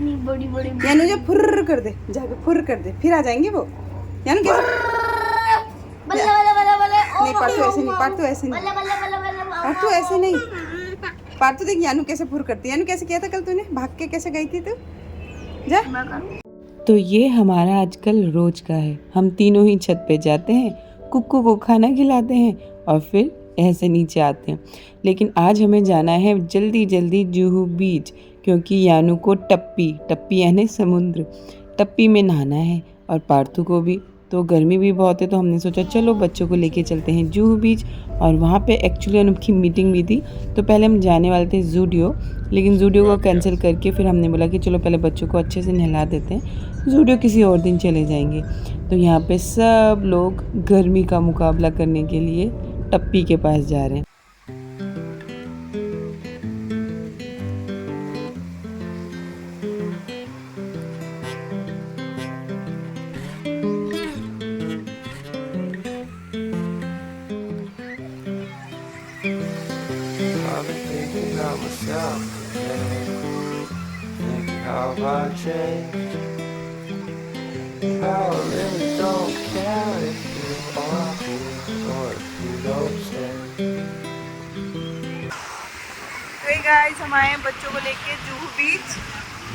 इतनी बड़ी बड़ी। यानू जो फुर्र कर दे, जाके फुर्र कर दे, फिर आ जाएंगे वो। यानू कैसे? बल्ले बल्ले बल्ले बल्ले। नहीं पार्थू ऐसे नहीं, पार्थू ऐसे नहीं, बल्ले बल्ले बल्ले बल्ले। पार्थू ऐसे नहीं। पार्थू देख यानू कैसे फुर्र करती है। यानू कैसे किया था कल तूने, भाग के कैसे गई थी तू? जा। तो ये हमारा आजकल रोज का है। हम तीनों ही छत पे जाते हैं, कुक्कू को खाना खिलाते हैं और फिर ऐसे नीचे आते हैं। लेकिन आज हमें जाना है जल्दी जल्दी जुहू बीच, क्योंकि यानू को टप्पी यानी समुद्र, टप्पी में नहाना है और पार्थू को भी। तो गर्मी भी बहुत है, तो हमने सोचा चलो बच्चों को लेके चलते हैं जुहू बीच। और वहाँ पे एक्चुअली अनूप की मीटिंग भी थी, तो पहले हम जाने वाले थे जूडियो, लेकिन जूडियो को कैंसिल करके फिर हमने बोला कि चलो पहले बच्चों को अच्छे से नहला देते हैं, जूडियो किसी और दिन चले जाएंगे। तो यहाँ पे सब लोग गर्मी का मुकाबला करने के लिए टप्पी के पास जा रहे हैं। I've been thinking about myself today, thinking how I changed, how I really don't care if you are here or if you don't stay. Hey guys, हम आए हैं बच्चों को लेके जुहू बीच।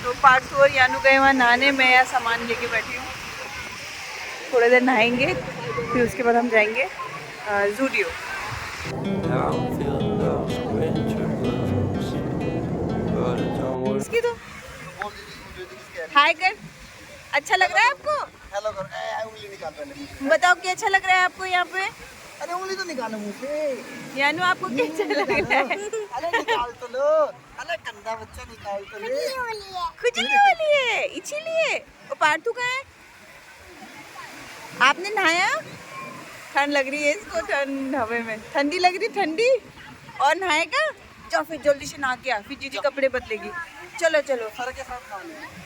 तो पार्थू और यानू गए वहाँ नहाने, मैं यहाँ सामान लेके बैठी हूँ। थोड़ी देर नहाएंगे, फिर उसके बाद हम जाएंगे Zudio. Now I'm feeling those winter blues, but it don't work. इसकी तो हाय कर, अच्छा लग रहा है आपको? हेलो कर, उंगली निकाल पहले मुंह से। बताओ क्या अच्छा लग रहा है आपको यहाँ पे? अरे उंगली तो निकालो मुंह से। यानू आपको क्या अच्छा लग रहा है? अरे निकाल तो लो। अरे गंदा बच्चा निकाल तो ले। खुजली वाली है इसीलिए। और पार्थू कहाँ है? आपने नहाया? ठंड लग रही है इसको, ठंड हवे में ठंडी लग रही, ठंडी। और नहाएगा? जाओ फिर जल्दी से नहा के आ, फिर जीजी कपड़े बदलेगी। चलो चलो। सर के साथ खाने।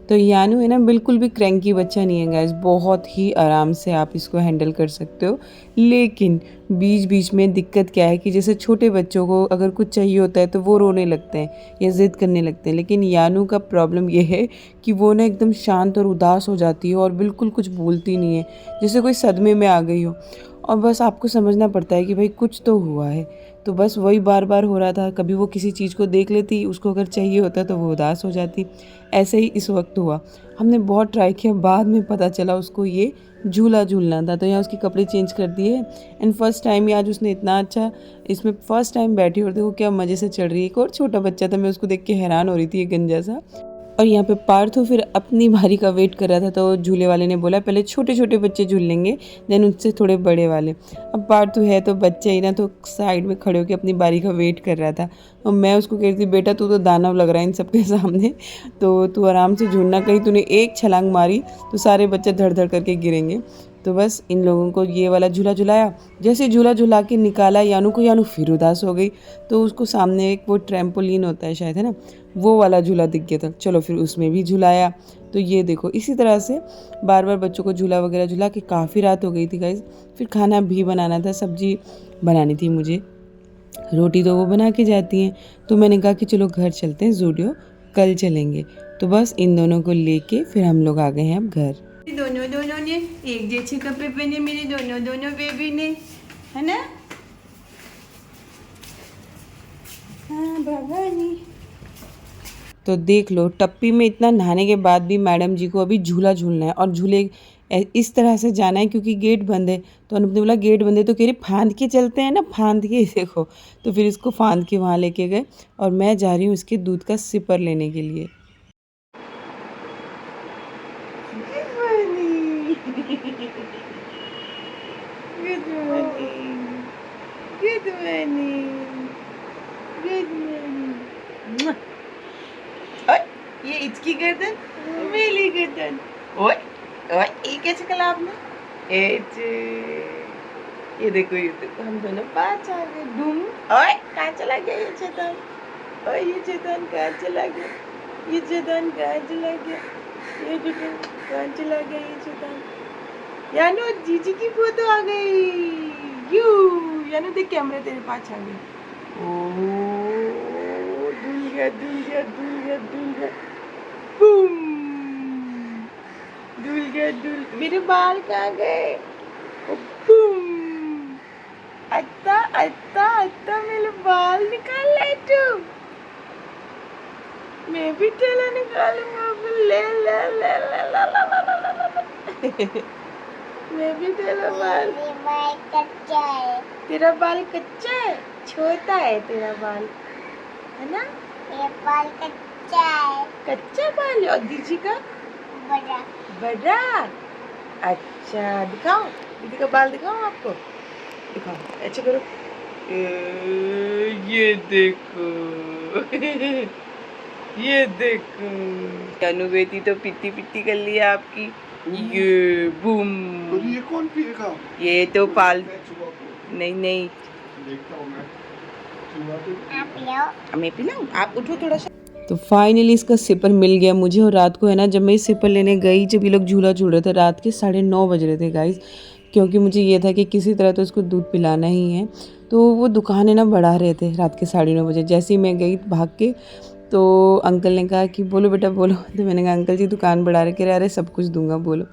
तो यानू है ना, बिल्कुल भी क्रैंकी बच्चा नहीं है गाइस, बहुत ही आराम से आप इसको हैंडल कर सकते हो। लेकिन बीच बीच में दिक्कत क्या है कि जैसे छोटे बच्चों को अगर कुछ चाहिए होता है तो वो रोने लगते हैं या ज़िद करने लगते हैं, लेकिन यानू का प्रॉब्लम ये है कि वो ना एकदम शांत और उदास हो जाती है और बिल्कुल कुछ बोलती नहीं है, जैसे कोई सदमे में आ गई हो। और बस आपको समझना पड़ता है कि भाई कुछ तो हुआ है। तो बस वही बार बार हो रहा था। कभी वो किसी चीज़ को देख लेती, उसको अगर चाहिए होता तो वो उदास हो जाती। ऐसे ही इस वक्त हुआ। हमने बहुत ट्राई किया, बाद में पता चला उसको ये झूला झूलना था। तो यहाँ उसके कपड़े चेंज कर दिए एंड फर्स्ट टाइम ही आज उसने इतना अच्छा इसमें फर्स्ट टाइम बैठी, और देखो क्या मज़े से चढ़ रही है। एक और छोटा बच्चा था, मैं उसको देख के हैरान हो रही थी, ये गंजा सा। और यहाँ पे पार्थू फिर अपनी बारी का वेट कर रहा था, तो झूले वाले ने बोला पहले छोटे छोटे बच्चे झूल लेंगे, देन उससे थोड़े बड़े वाले। अब पार्थू है तो बच्चा ही ना, तो साइड में खड़े होकर अपनी बारी का वेट कर रहा था। और मैं उसको कह रही थी बेटा तू तो दानव लग रहा है इन सबके सामने, तो तू आराम से झूलना, कहीं तूने एक छलांग मारी तो सारे बच्चे धड़ धड़ करके गिरेंगे। तो बस इन लोगों को ये वाला झूला झुलाया। जैसे झूला झुला के निकाला यानू को, यानू फिर उदास हो गई। तो उसको सामने एक वो ट्रैम्पोलिन होता है शायद, है ना, वो वाला झूला दिख गया था। चलो फिर उसमें भी झुलाया। तो ये देखो इसी तरह से बार बार बच्चों को झूला वगैरह झुला के काफ़ी रात हो गई थी गाइस। फिर खाना भी बनाना था, सब्जी बनानी थी मुझे, रोटी तो वो बना के जाती हैं। तो मैंने कहा कि चलो घर चलते हैं, जूडियो कल चलेंगे। तो बस इन दोनों को लेके फिर हम लोग आ गए हैं अब घर। दोनों ने एक जैसे कपड़े पहने, मेरे दोनों बेबी ने, है ना? हाँ भवानी। तो देख लो, टप्पी में इतना नहाने के बाद भी मैडम जी को अभी झूला झूलना है, और झूले इस तरह से जाना है क्योंकि गेट बंद है। तो अनुप ने बोला गेट बंद है तो कह रही फांद के चलते हैं ना, फांद के। देखो, तो फिर इसको फांद के वहाँ लेके गए और मैं जा रही हूँ इसके दूध का सिपर लेने के लिए। Good morning. ओए, ये इसकी गर्दन, मेरी गर्दन। ओए ओए, ये कैसे कला आपने? ये देखो हम दोनों पास आ गए। डूम। ओए कहाँ चला गया ये चेतन? ओए ये चेतन कहाँ चला गया? ये चेतन कहाँ चला गया? ये चेतन कहाँ चला गया? ये चेतन। यानू जीजी की फोटो आ गई। यानू देख कैमरा तेरे पास आ गई। ओ धुल गया। बूम, डुल गया डुल। मेरे बाल कहाँ गए? ओ, बूम। अच्छा अच्छा अच्छा, मेरे बाल निकाल ले तू। मैं भी तेला निकालूंगा। ले ले ले ले ला ला ला ला ला ला। मैं भी तेरा बाल। कच्चा है, तेरा बाल कच्चा है, छोटा है तेरा बाल, है ना? ये बाल कच्चा है, कच्चा बाल है। और दीदी का बड़ा। बड़ा। अच्छा दिखाओ, दीदी का बाल दिखाओ आपको। दिखाओ, ऐसे करो। ये देखो। ये देखो, अनु बेटी तो पिट्टी पिट्टी कर लिया आपकी। ये बूम। ये कौन पिएगा? ये तो पाल। मैं चूहा को नहीं नहीं, देखता हूँ मैं। चूहा तो आप लो। मैं पिलाऊं? आप उठो थोड़ा सा। तो फाइनली इसका सिपर मिल गया मुझे। और रात को है ना, जब मैं सिपर लेने गई, जब ये लोग झूला झूल रहे थे, रात के 9:30 बज रहे थे गाइस, क्योंकि मुझे ये था कि किसी तरह तो इसको दूध पिलाना ही है। तो वो दुकान है ना बढ़ा रहे थे रात के 9:30 बजे। जैसे ही मैं गई भाग के, तो अंकल ने कहा कि बोलो बेटा बोलो। तो मैंने कहा अंकल जी दुकान बढ़ा रहे। कह रहे अरे सब कुछ दूंगा बोलो।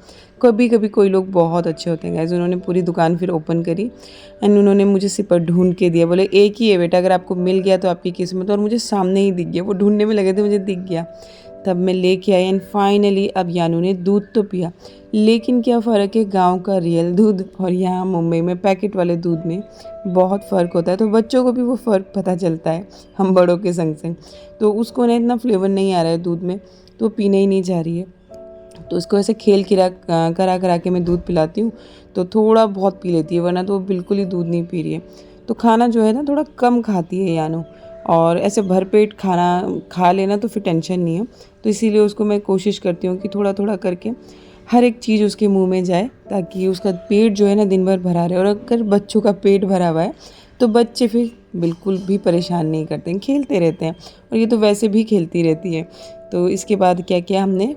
कभी कभी कोई लोग बहुत अच्छे होते हैं गाइस। उन्होंने पूरी दुकान फिर ओपन करी एंड उन्होंने मुझे सिपर ढूंढ के दिया। बोले एक ही है बेटा, अगर आपको मिल गया तो आपकी किस्मत। और मुझे सामने ही दिख गया, वो ढूंढने में लगे थे, मुझे दिख गया। तब मैं लेके आई एंड फाइनली अब यानू ने दूध तो पिया। लेकिन क्या फ़र्क है गांव का रियल दूध और यहाँ मुंबई में पैकेट वाले दूध में, बहुत फ़र्क होता है। तो बच्चों को भी वो फ़र्क पता चलता है, हम बड़ों के संग संग। तो उसको ना इतना फ्लेवर नहीं आ रहा है दूध में, तो पीने ही नहीं जा रही है। तो उसको ऐसे खेल करा करा के मैं दूध पिलाती हूँ, तो थोड़ा बहुत पी लेती है, वरना तो वो बिल्कुल ही दूध नहीं पी रही है। तो खाना जो है ना थोड़ा कम खाती है यानू, और ऐसे भरपेट खाना खा लेना तो फिर टेंशन नहीं है। तो इसीलिए उसको मैं कोशिश करती हूँ कि थोड़ा थोड़ा करके हर एक चीज़ उसके मुंह में जाए, ताकि उसका पेट जो है ना दिन भर भरा रहे। और अगर बच्चों का पेट भरा हुआ है तो बच्चे फिर बिल्कुल भी परेशान नहीं करते हैं, खेलते रहते हैं। और ये तो वैसे भी खेलती रहती है। तो इसके बाद क्या किया हमने,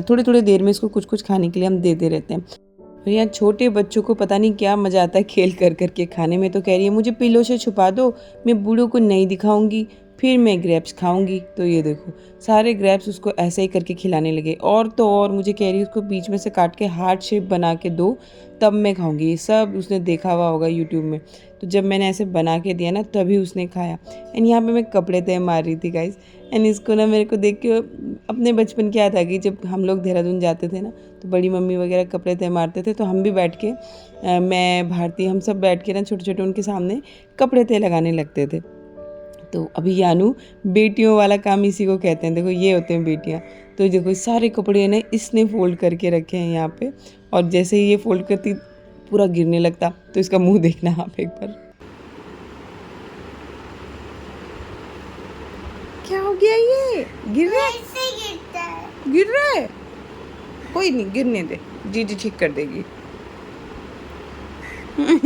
थोड़ी थोड़ी देर में इसको कुछ कुछ खाने के लिए हम देते रहते हैं। और यहाँ छोटे बच्चों को पता नहीं क्या मज़ा आता है खेल कर करके खाने में। तो कह रही है मुझे पिलो से छुपा दो, मैं बूढ़ों को नहीं दिखाऊंगी, फिर मैं ग्रेप्स खाऊंगी। तो ये देखो सारे ग्रेप्स उसको ऐसे ही करके खिलाने लगे। और तो और मुझे कह रही है उसको बीच में से काट के हार्ट शेप बना के दो, तब मैं खाऊंगी। ये सब उसने देखा हुआ होगा यूट्यूब में। तो जब मैंने ऐसे बना के दिया ना, तभी उसने खाया। एंड यहाँ पे मैं कपड़े तय मार रही थी गाइस। एंड इसको ना मेरे को देख के अपने बचपन की याद आ गई। जब हम लोग देहरादून जाते थे ना, तो बड़ी मम्मी वगैरह कपड़े तय मारते थे, तो हम भी बैठ के मैं भारती हम सब बैठ के ना छोटे छोटे उनके सामने कपड़े तय लगाने लगते थे। तो अभी यानू बेटियों वाला काम इसी को कहते हैं। देखो ये होते हैं बेटियाँ। तो देखो सारे कपड़े ना इसने फोल्ड करके रखे हैं यहाँ पे। और जैसे ही ये फोल्ड करती पूरा गिरने लगता। तो इसका मुंह देखना आप एक बार। क्या हो गया, ये गिर रहा है? ऐसे गिरता है। गिर रहा है? कोई नहीं, गिरने दे, जीजी ठीक कर देगी। कोई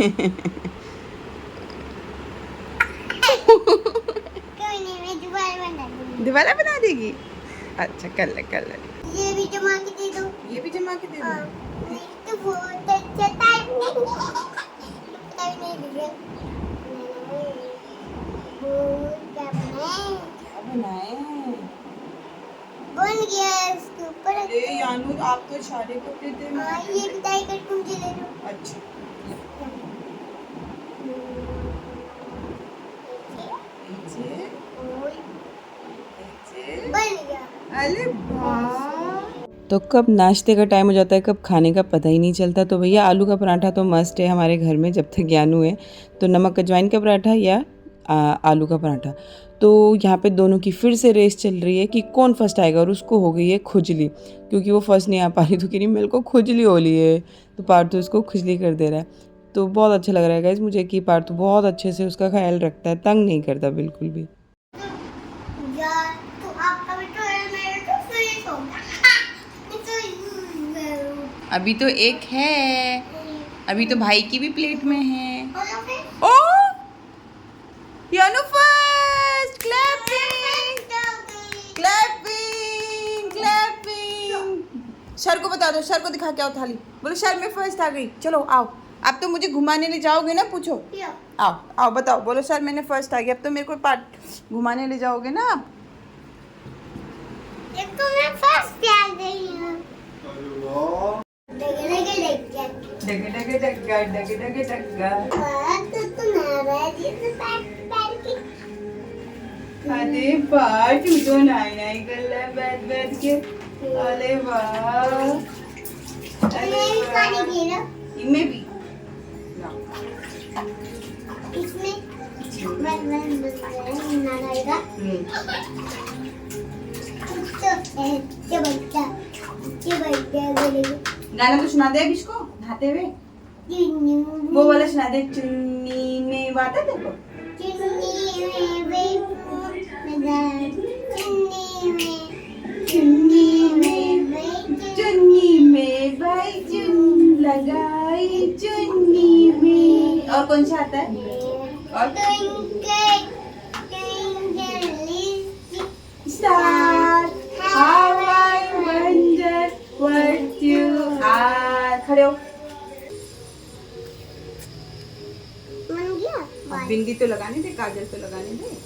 नहीं, मैं दोबारा बना दूंगी। दोबारा बना देगी? अच्छा कर ले कर ले। ये भी जमा के दे दो। ये भी जमा के दे हाँ, दो। नहीं तो बहुत अच्छा टाइप नहीं दिया। क्या बनाए बन गया है इसके ऊपर। अरे यानू आप तो सारे कपड़े थे। हाँ, ये बताई कर मुझे ले लो। अच्छा बन गया। अरे तो कब नाश्ते का टाइम हो जाता है, कब खाने का पता ही नहीं चलता। तो भैया आलू का पराठा तो मस्ट है हमारे घर में जब तक यानू है। तो नमक अजवाइन का पराठा या आलू का पराठा। तो यहाँ पे दोनों की फिर से रेस चल रही है कि कौन फर्स्ट आएगा। और उसको हो गई है खुजली, क्योंकि वो फर्स्ट नहीं आ पा रही। तो कह रही मेरे को खुजली हो रही है। तो पार्थू उसको खुजली कर दे रहा है। तो बहुत अच्छा लग रहा है गाइस मुझे कि पार्थू बहुत अच्छे से उसका ख्याल रखता है, तंग नहीं करता बिल्कुल भी। यार तो आपका भी तो है, मेरा तो फ्रेश हो गया। अभी तो एक है, अभी तो भाई की भी प्लेट में है। तो ओ यानू first, clapping clapping clapping. Sir को बता दो, सर को दिखा के आओ थाली। बोलो सर मैं फर्स्ट आ गई, चलो आओ। अब तो मुझे घुमाने ले जाओगे ना, पूछो। आओ आओ बताओ, बोलो सर मैंने फर्स्ट आ गया। अब तो मेरे को पार्ट घुमाने ले जाओगे ना आप। एक तो मैं फर्स्ट प्यार गई हूँ। अरे वाह। डगे डगे डगे डगे डगे डग्गा डगे डगे डग्गा। तो नाराज है तो पैर पैर की अरे वाह तू तो नाई नाई कर रहा है बैठ बैठ के। अरे वाह मेरी पानी पी लो इनमें भी इसमें बस नाराएगा तो बच्चा बोलेगी गाना तो सुना दे अब इसको नहाते हुए वो वाला सुना दे चुन्नी में बात है देखो चुन्नी में भाई चुन लगाई चुन्नी में और कौन सा आता है और Star, how I wonder what you are. खड़े हो। अब बिंदी तो लगाने दे, काजल तो लगाने दे।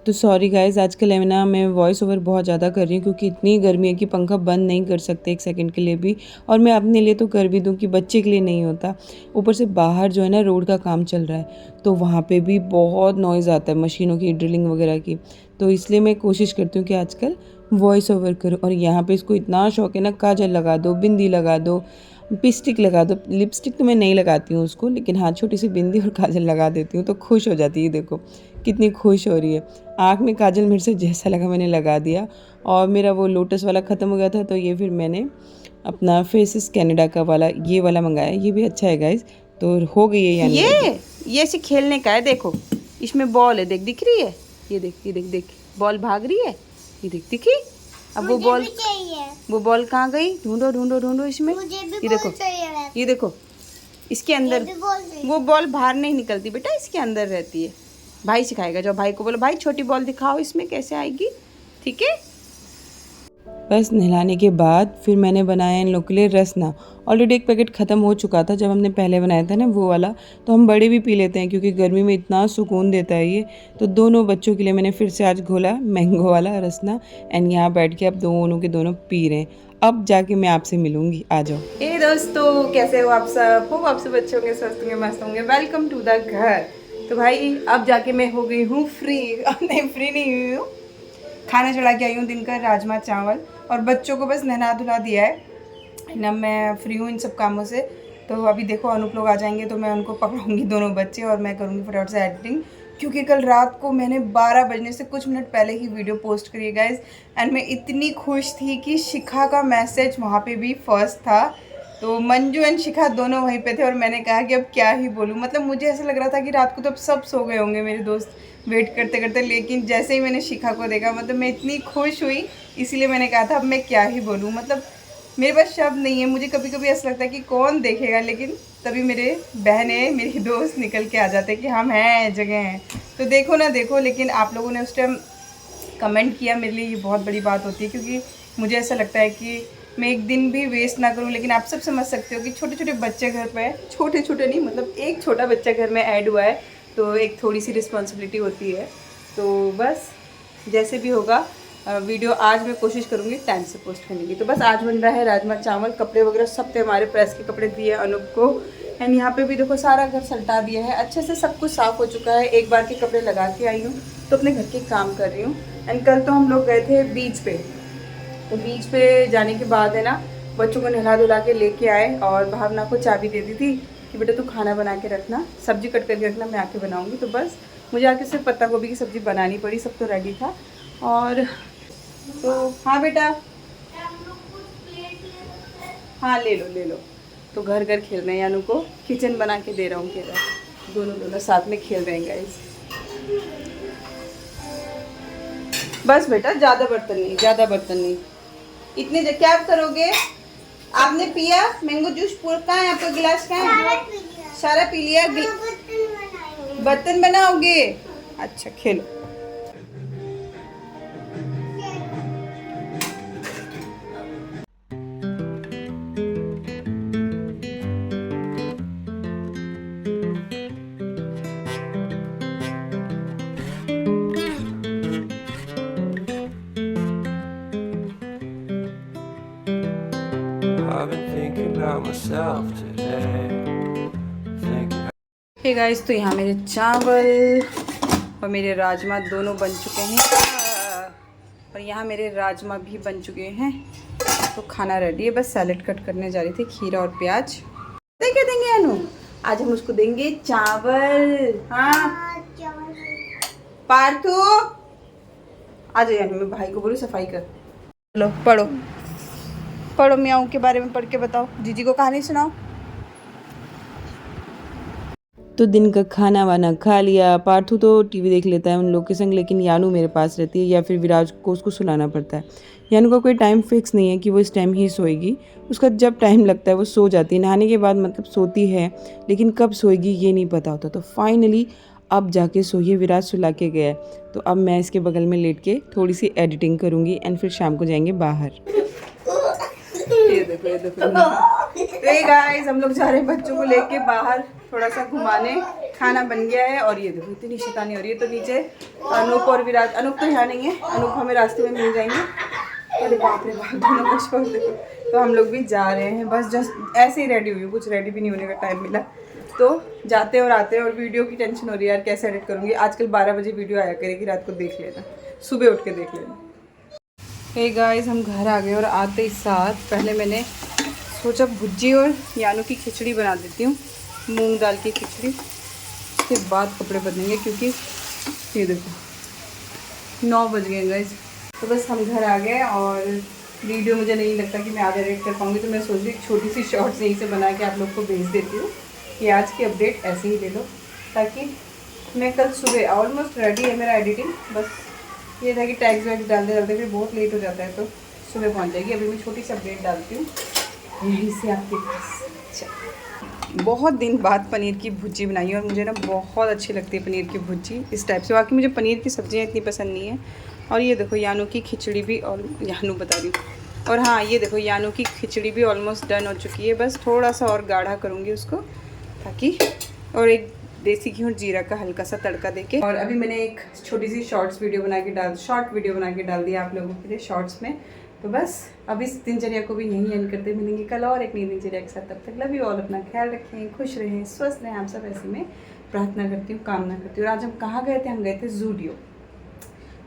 तो सॉरी गाइज, आजकल है ना मैं वॉइस ओवर बहुत ज़्यादा कर रही हूँ क्योंकि इतनी गर्मी है कि पंखा बंद नहीं कर सकते एक सेकंड के लिए भी। और मैं अपने लिए तो कर भी दूँ कि बच्चे के लिए नहीं होता। ऊपर से बाहर जो है ना रोड का काम चल रहा है तो वहाँ पे भी बहुत नॉइज़ आता है मशीनों की ड्रिलिंग वगैरह की। तो इसलिए मैं कोशिश करती हूँ कि आजकल वॉइस ओवर करूँ। और यहाँ पे इसको इतना शौक है ना, काजल लगा दो, बिंदी लगा दो, लिपस्टिक लगा दो। लिपस्टिक तो मैं नहीं लगाती हूँ उसको, लेकिन हाँ छोटी सी बिंदी और काजल लगा देती हूँ तो खुश हो जाती है। देखो कितनी खुश हो रही है। आँख में काजल मेरे से जैसा लगा मैंने लगा दिया। और मेरा वो लोटस वाला ख़त्म हो गया था तो ये फिर मैंने अपना फेसेस कनाडा का वाला ये वाला मंगाया। ये भी अच्छा है गाइज। तो हो गई है यानी ये ऐसे खेलने का है। देखो इसमें बॉल है, देख दिख रही है, ये देख ये देख देख बॉल भाग रही है, ये देख दिखी। अब वो बॉल कहाँ गई, ढूंढो ढूंढो ढूंढो इसमें। ये देखो ये देखो इसके अंदर वो बॉल बाहर नहीं निकलती बेटा, इसके अंदर रहती है। भाई सिखाएगा, जो भाई को बोलो भाई छोटी बॉल दिखाओ इसमें कैसे आएगी, ठीक है। बस नहलाने के बाद फिर मैंने बनाया इन लोग के लिए रसना। ऑलरेडी एक पैकेट ख़त्म हो चुका था जब हमने पहले बनाया था ना वो वाला। तो हम बड़े भी पी लेते हैं क्योंकि गर्मी में इतना सुकून देता है ये। तो दोनों बच्चों के लिए मैंने फिर से आज घोला मैंगो वाला रसना। एंड यहाँ बैठ के अब दोनों के दोनों पी रहे हैं। अब जाके मैं आपसे मिलूंगी, आ जाओ। हे दोस्तों कैसे हो आप सब, खूब आप सब अच्छे होंगे, स्वस्थ होंगे, मस्त होंगे। वेलकम टू द घर। तो भाई अब जाके मैं हो गई हूँ फ्री। नहीं फ्री नहीं हुई हूँ, खाना चढ़ा के आई हूँ दिन का राजमा चावल और बच्चों को बस नहला धुला दिया है ना। मैं फ्री हूँ इन सब कामों से। तो अभी देखो अनूप लोग आ जाएंगे तो मैं उनको पकड़ूंगी दोनों बच्चे और मैं करूँगी फटाफट से एडिटिंग। क्योंकि कल रात को मैंने 12 बजने से कुछ मिनट पहले ही वीडियो पोस्ट करी है गाइज। एंड मैं इतनी खुश थी कि शिखा का मैसेज वहाँ पे भी फर्स्ट था। तो मंजू एंड शिखा दोनों वहीं पे थे और मैंने कहा कि अब क्या ही बोलूँ। मतलब मुझे ऐसा लग रहा था कि रात को तो अब सब सो गए होंगे मेरे दोस्त वेट करते करते। लेकिन जैसे ही मैंने शिखा को देखा मतलब मैं इतनी खुश हुई, इसीलिए मैंने कहा था अब मैं क्या ही बोलूँ। मतलब मेरे पास शब्द नहीं है। मुझे कभी कभी ऐसा लगता है कि कौन देखेगा, लेकिन तभी मेरे बहनें मेरी दोस्त निकल के आ जाते हैं कि हम हैं, जगह हैं। तो देखो ना देखो, लेकिन आप लोगों ने उस टाइम कमेंट किया, मेरे लिए ये बहुत बड़ी बात होती है। क्योंकि मुझे ऐसा लगता है कि मैं एक दिन भी वेस्ट ना करूं। लेकिन आप सब समझ सकते हो कि छोटे छोटे बच्चे घर पे, छोटे छोटे नहीं मतलब एक छोटा बच्चा घर में ऐड हुआ है तो एक थोड़ी सी रिस्पॉन्सिबिलिटी होती है। तो बस जैसे भी होगा वीडियो आज मैं कोशिश करूँगी टाइम से पोस्ट करने की। तो बस आज बन रहा है राजमा चावल। कपड़े वगैरह सब थे हमारे, प्रेस के कपड़े दिए अनूप को। एंड यहाँ पे भी देखो सारा घर सल्टा दिया है, अच्छे से सब कुछ साफ़ हो चुका है। एक बार के कपड़े लगा के आई हूँ तो अपने घर के काम कर रही हूँ। एंड कल तो हम लोग गए थे बीच पे। तो बीच पे जाने के बाद है ना बच्चों को नहला धुला के लेके आए और भावना को चाबी दे दी थी कि बेटा तू खाना बना के रखना, सब्जी कट करके रखना, मैं आके बनाऊंगी। तो बस मुझे आके सिर्फ पत्ता गोभी की सब्ज़ी बनानी पड़ी, सब तो रेडी था। और तो हाँ बेटा, हाँ ले लो ले लो। तो घर घर खेल रहे हैं, यानू को किचन बना के दे रहा हूँ, कह रहा है दोनों साथ में खेल रहे हैं गाइस। बस बेटा ज़्यादा बर्तन नहीं, ज़्यादा बर्तन नहीं। इतने क्या करोगे? आपने पिया मैंगो जूस पूरा, कहाँ है आपका गिलास, कहाँ है? सारा पी लिया। बर्तन बनाओगे? अच्छा खेलो। I've been thinking about myself today. Thinking hey guys, तो यहाँ मेरे चावल और मेरे राजमा दोनों बन चुके हैं और यहाँ मेरे राजमा भी बन चुके हैं। तो खाना रेडी है, बस सैलेड कट करने जा रही थी, खीरा और प्याज। क्या देंगे अनु? आज हम उसको देंगे चावल। हाँ पार्थू आ जाइए, मैं भाई को बोलूँ सफाई कर। लो पढ़ो पढ़ो, म्याऊ के बारे में पढ़ के बताओ, जीजी को कहानी सुनाओ। तो दिन का खाना वाना खा लिया। पार्थू तो टीवी देख लेता है उन लोग के संग, लेकिन यानू मेरे पास रहती है या फिर विराज को उसको सुलाना पड़ता है। यानू का कोई टाइम फिक्स नहीं है कि वो इस टाइम ही सोएगी, उसका जब टाइम लगता है वो सो जाती है। नहाने के बाद मतलब सोती है, लेकिन कब सोएगी ये नहीं पता होता। तो फाइनली अब जाके सोइए, विराज सुला के गया है। तो अब मैं इसके बगल में लेट के थोड़ी सी एडिटिंग करूँगी एंड फिर शाम को जाएंगे बाहर। ये देखो ये देखो। तो गाइस, हम लोग जा रहे हैं बच्चों को लेके बाहर थोड़ा सा घुमाने। खाना बन गया है और ये देखो इतनी शैतानी हो रही है। तो नीचे अनूप और विराज, अनूप तो यहाँ नहीं है, अनूप हमें रास्ते में मिल जाएंगे। अरे बाप रे बाप, दोनों बच्चों देखो। तो हम लोग भी जा रहे हैं, बस जस्ट ऐसे ही रेडी हुई हूँ, कुछ रेडी भी नहीं होने का टाइम मिला। तो जाते और आते, और वीडियो की टेंशन हो रही है यार, कैसे एडिट करूँगी। आजकल 12 बजे वीडियो आया करेगी, रात को देख लेना, सुबह उठ के देख लेना। हे गाइस, हम घर आ गए और आते ही साथ पहले मैंने सोचा भुज्जी और यानू की खिचड़ी बना देती हूँ, मूंग दाल की खिचड़ी। उसके बाद कपड़े बदलेंगे, क्योंकि ये देखो 9 बज गए गाइस। तो बस हम घर आ गए और वीडियो मुझे नहीं लगता कि मैं आधा एडिट कर पाऊँगी। तो मैं सोच रही एक छोटी सी शॉर्ट्स यहीं से बना के आप लोग को भेज देती हूँ कि आज की अपडेट ऐसे ही ले लो, ताकि मैं कल सुबह, ऑलमोस्ट रेडी है मेरा एडिटिंग। बस ये था कि टैग्स वैग्स डालते डालते फिर बहुत लेट हो जाता है, तो सुबह पहुंच जाएगी। अभी मैं छोटी सी अपडेट डालती हूँ यहीं से आपके पास। अच्छा, बहुत दिन बाद पनीर की भुर्जी बनाई है और मुझे ना बहुत अच्छी लगती है पनीर की भुर्जी इस टाइप से। बाकी मुझे पनीर की सब्जियाँ इतनी पसंद नहीं है। और ये देखो यानू की खिचड़ी भी, और यानू बता रही हूँ। और हाँ, ये देखो यानू की खिचड़ी भी ऑलमोस्ट डन हो चुकी है। बस थोड़ा सा और गाढ़ा करूँगी उसको, ताकि, और एक देसी घी और जीरा का हल्का सा तड़का देके। और अभी मैंने एक छोटी सी शॉर्ट वीडियो बना के डाल दिया आप लोगों के लिए शॉर्ट्स में। तो बस अब इस दिनचर्या को भी यहीं एंड करते, मिलेंगे कल और एक नई दिनचर्या के साथ। तब तक लव यू ऑल, अपना ख्याल रखें, खुश रहें, स्वस्थ रहें। आप सब ऐसे में प्रार्थना करती हूँ, कामना करती हूँ। और आज हम कहाँ गए थे? हम गए थे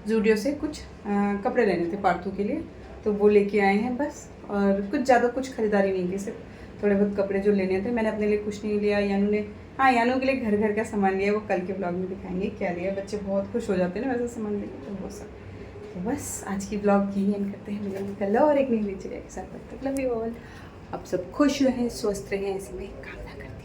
जूडियो से कुछ कपड़े लेने थे पार्थू के लिए, तो वो लेके आए हैं बस। और कुछ ज़्यादा कुछ खरीदारी नहीं की, सिर्फ थोड़े बहुत कपड़े जो लेने थे। मैंने अपने लिए कुछ नहीं लिया, यानू ने, हाँ यानू के लिए घर का सामान लिया, वो कल के ब्लॉग में दिखाएंगे क्या लिया। बच्चे बहुत खुश हो जाते हैं ना वैसा सामान लेके, तो वो सब। तो बस आज की ब्लॉग यही एंड करते हैं, मिलेंगे कल और एक नई दिनचर्या के साथ। तब तक लव यू ऑल, आप सब खुश रहें, स्वस्थ रहें, ऐसे में कामना करते हैं।